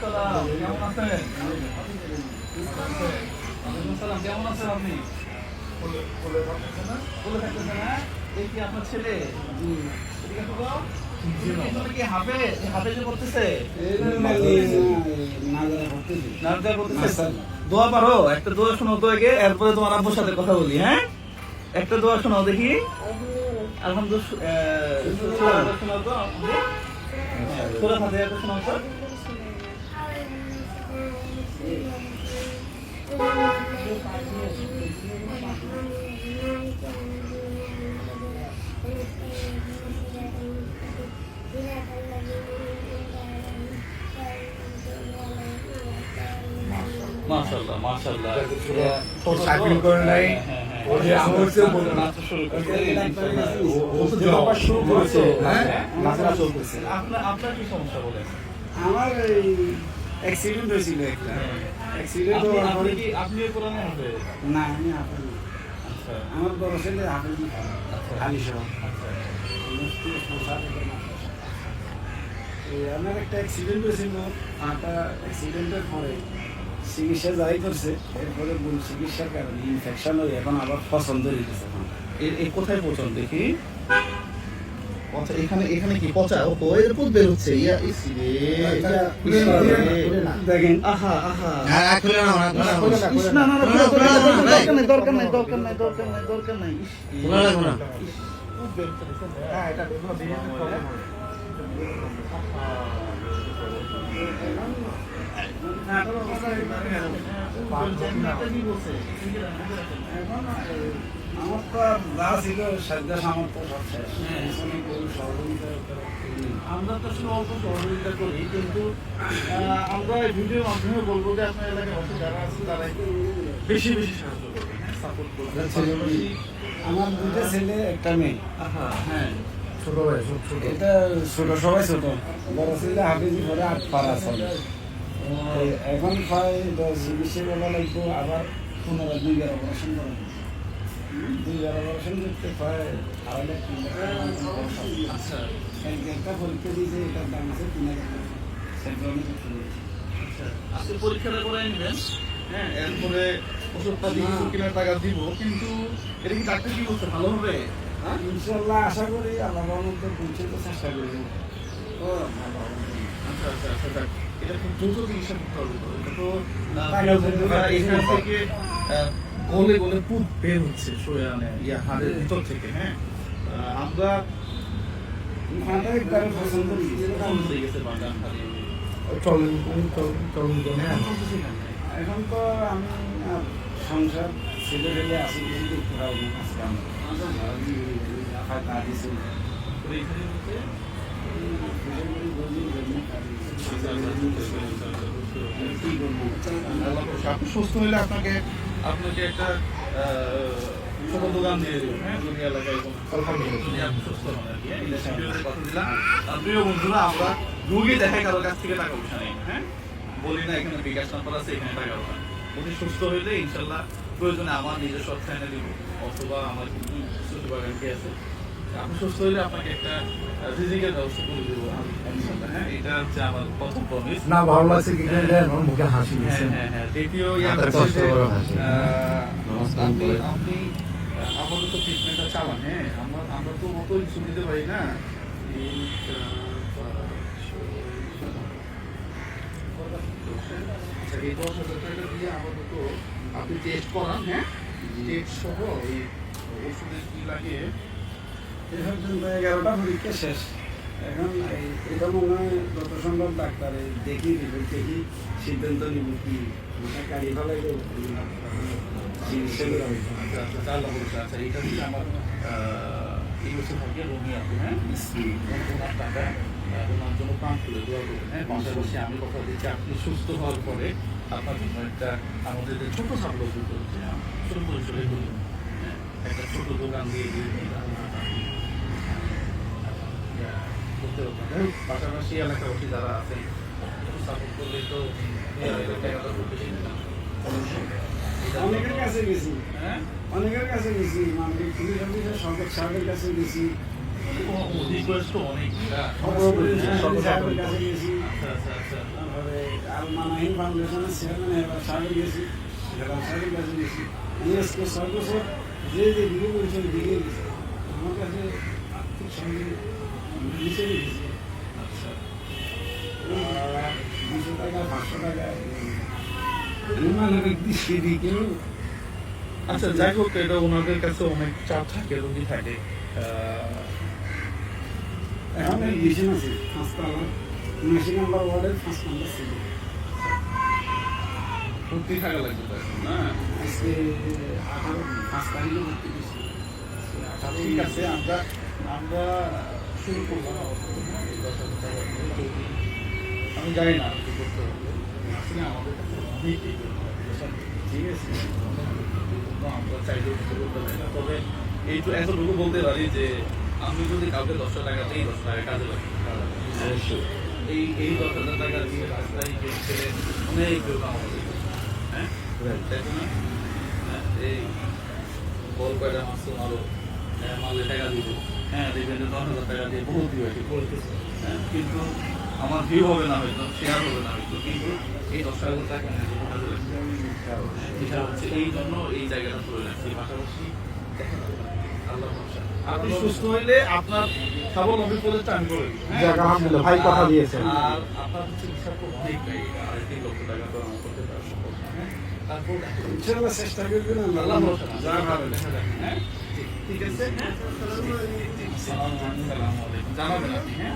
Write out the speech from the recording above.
সালাম, কেমন আছেন? ওয়ালাইকুম সালাম, কেমন আছেন আপনি? বলে থাকতেছে না? এই কি আপনার ছেলে? এদিকে আসো তো। তুমি কি হাফেজে পড়তেছে? নাজরা পড়তেছে। দোয়া পারো? একটা দোয়া শোনাও তো আগে, এরপরে তোমার আব্বুর সাথে কথা বলি, হ্যাঁ? একটা দোয়া শোনাও দেখি। আলহামদুলিল্লাহ শোনাও তো। সূরা ফাতিহা শোনাও তো। মাশাআল্লাহ মাশাআল্লাহ। চাকরি করে নাই, ওরে আমার চেয়ে বড় নাচ শুরু করছে। ও তো জব শুরু করেছে, হ্যাঁ নাচা চলতেছে। আপনার কি সমস্যা বলেন? আমার এই অ্যাক্সিডেন্ট হয়েছিল একটা, অ্যাক্সিডেন্ট আপনি কোরআনে হবে? না আমি হাফেজ না। আচ্ছা আমার বড় ছেলে হাফেজ না, আলী সহ আমার একটা অ্যাক্সিডেন্ট হয়েছিল। হাঁটা অ্যাক্সিডেন্টের পরে চিকিৎসা যাই করছে, এরপরে ভুল চিকিৎসার কারণে ইনফেকশন হয়ে এখন আবার পছন্দ হয়ে গেছে। এই কোথায় পৌঁছন দেখি? আচ্ছা এখানে এখানে কি পচা? ও এর পুত বের হচ্ছে। ইয়া ইসি রে। দেখেন আহা আহা। হ্যাঁ খুলে না না না না দরকার নাই দরকার নাই দরকার নাই দরকার নাই। খুলে না পুত বের হচ্ছে দেখছেন? হ্যাঁ এটা দেখো দিয়ে দিতে আমার তো যা ছিল সাধ্য সামর্থ্য সব শেষ। আমরা তো আসলে অল্প সহযোগিতা করি, কিন্তু আমরা এই ভিডিওর মাধ্যমে বলবো যে আপনার এলাকায় বসে যারা আছে তারা একটু বেশি বেশি সাহায্য করবেন, সাপোর্ট করবেন। আমার দুইটা ছেলে একটা মেয়ে। হ্যাঁ ছোট ভাই এটা ছোট, সবাই ছোট। বড় ছেলে হাফেজি পরে 8 পারা চলে। এখন প্রায় চিকিৎসা বলা লাগতো, আবার পুনরায় 2বার অপারেশন করা লাগবে। 2বার অপারেশন করতে প্রায় 2.5 লাখ 3 লাখ। আচ্ছা একটা পরীক্ষা দিয়েছে, এটার দাম আছে 3 লাখ। সেটা অনেক আচ্ছা আজকে পরীক্ষাটা করে নেবেন, হ্যাঁ এরপরে ওষুধপাতি কিছু কেনার টাকা দিব, কিন্তু এটা কি ডাক্তার কি বলছে ভালো হবে? হ্যাঁ ইনশাল্লাহ আশা করি আল্লাহর মধ্যে পৌঁছতে চেষ্টা করব। আচ্ছা আচ্ছা আচ্ছা যাক। এটা খুব দ্রুত চিকিৎসা করতে হবে তো। এটা তো এখান থেকে গলে গলে পুত বের হচ্ছে হাড়ের ভিতর থেকে, হ্যাঁ আমরা মাথা একবারে পছন্দ হয়ে গেছে বাগান হাড়ি। এখন তো আমি সংসার ছেলে ফেলে আসি, কিছু দেখতে পাবো না আজকে আপনি সুস্থ হলে আপনাকে আপনাকে একটা ছোট দোকান দিয়ে দেবো, হ্যাঁ দুনিয়া এলাকায় আপনি সুস্থ হন আর কি। কথা দিলাম। প্রিয় বন্ধুরা, আমরা রুগী দেখাই কারোর কাছ থেকে টাকা পয়সা নেই, হ্যাঁ বলি না এখানে বিকাশ নাম্বার আছে, এখানে টাকা পয়সা। উনি সুস্থ হইলে ইনশাল্লাহ প্রয়োজনে আমার নিজস্ব অর্থায়নে দিব, অথবা আমার কিন্তু ছোট বাগানকে আছে। আপনি সুস্থ হইলে আপনাকে একটা রিজিকের ব্যবস্থা করে দেবো ইনশাল্লাহ, হ্যাঁ এটা হচ্ছে আমার প্রথম প্রমিস। না ভালো লাগছে কি আমার মুখে হাসি হ্যাঁ দিয়েছে। হ্যাঁ হ্যাঁ দ্বিতীয় আপনি আপাতত ট্রিটমেন্টটা চালান, হ্যাঁ আমরা তো মতোই ছুটি দিতে পারি না। আচ্ছা এই 10,000 টাকা দিয়ে আপাতত আপনি টেস্ট করান, হ্যাঁ টেস্ট সহ এই ওষুধের কি লাগে। এই পর্যন্ত 11টা পরীক্ষা শেষ। এখন এটা মনে হয় যত সম্ভব ডাক্তার দেখি রিপোর্ট দেখি সিদ্ধান্ত নিব কি গাড়ি ফেলাই চিকিৎসা করা হবে। আচ্ছা এটা হচ্ছে আমার এই বছর থাকে রোগী আছে, হ্যাঁ ওনার টাকা ওনার জন্য প্রাণ খুলে দোয়া করবেন, হ্যাঁ পাশাপাশি আমি কথা দিচ্ছি আপনি সুস্থ হওয়ার পরে আপনার জন্য একটা আমাদের যে ছোট সাপ্লব্ধ করছে ছোট পরিসরে করবেন, একটা ছোট দোকান দিয়ে করতে হবে। পাশাপাশি এলাকাবাসী যারা আছেন সাপোর্ট করলে তো অনেকের কাছে গেছি, হ্যাঁ অনেকের কাছে গেছি, মানে পুলিশ অফিসার সংকেত সাহেবের কাছে গেছি, রিকোয়েস্ট অনেক সাহেবের কাছে গেছি, আচ্ছা আচ্ছা আচ্ছা তারপরে মানাহীন ফাউন্ডেশনের চেয়ারম্যান এবার সাহেবের গেছি, হেলাল সাহেবের কাছে গেছি। আজকে 6 বছর যে বিক্রি করেছে দিকে গেছে আমার কাছে আর্থিক সঙ্গে হিসেবে দিয়েছে। আচ্ছা 200 টাকা 500 টাকা মানুষের দিচ্ছে দিকেও। আচ্ছা যাই হোক, এটা ওনাদের কাছে অনেক চাপ থাকে, রোগী থাকে। এখন এই ডিসিশন আছে 5 79 নম্বর ওয়ার্ডের 5 নম্বর ছিল। ভর্তি থাকা লাগবে তো এখন, না? আজকে 5 তারিখে ভর্তি দিয়েছি। ঠিক আছে, আমরা আমরা শুরু করলাম এই 10,000 টাকা দিয়ে। আমি জানি না কি করতে হবে, আসলে আমাদের কাছে অনেক এই ঠিক আছে, আমরা চাইলেও কিছু করতে পারি না। তবে এইটু এতটুকু বলতে পারি যে আমি যদি কাউকে 10 টাকা দিই, 10 টাকা কাজে লাগে। এই 10,000 টাকা দিয়ে রাস্তায় ছেলে অনেক কেউ কামাতে পারে। হ্যাঁ, তাই তো না? হ্যাঁ, এই বল কয়টা মাছ মারো, মালে টাকা দিব, হ্যাঁ দেখবেন যে 10,000 টাকা দিয়ে বহুত দিয়ে বলতেছে। হ্যাঁ, কিন্তু আমার ভিউ হবে না হয়তো, শেয়ার হবে না হয়তো, কিন্তু এই 10,000 টাকা নিয়ে যেতে কাজে লাগবে। এটা হচ্ছে এই জন্য এই জায়গাটা তুলে রাখছি। পাশাপাশি আল্লাহ ভরসা। আপনি সুস্থ হইলে আপনার স্বাবলম্বী প্রজেক্টটা আমি করে দিই। যাক, আলহামদুলিল্লাহ, ভাই কথা দিয়েছেন। আর আপনার হচ্ছে হিসাব তো অনেক ব্যয়, 2.5 লক্ষ টাকা তো আমার করতে পারা সম্ভব না। হ্যাঁ, তারপর ইনশাআল্লাহ চেষ্টা করবেন আল্লাহ আল্লাহ ভরসা, যা ভালো দেখা যাবে। হ্যাঁ, ঠিক আছে। হ্যাঁ, আসসালামু আলাইকুম। জানাবেন আপনি। হ্যাঁ।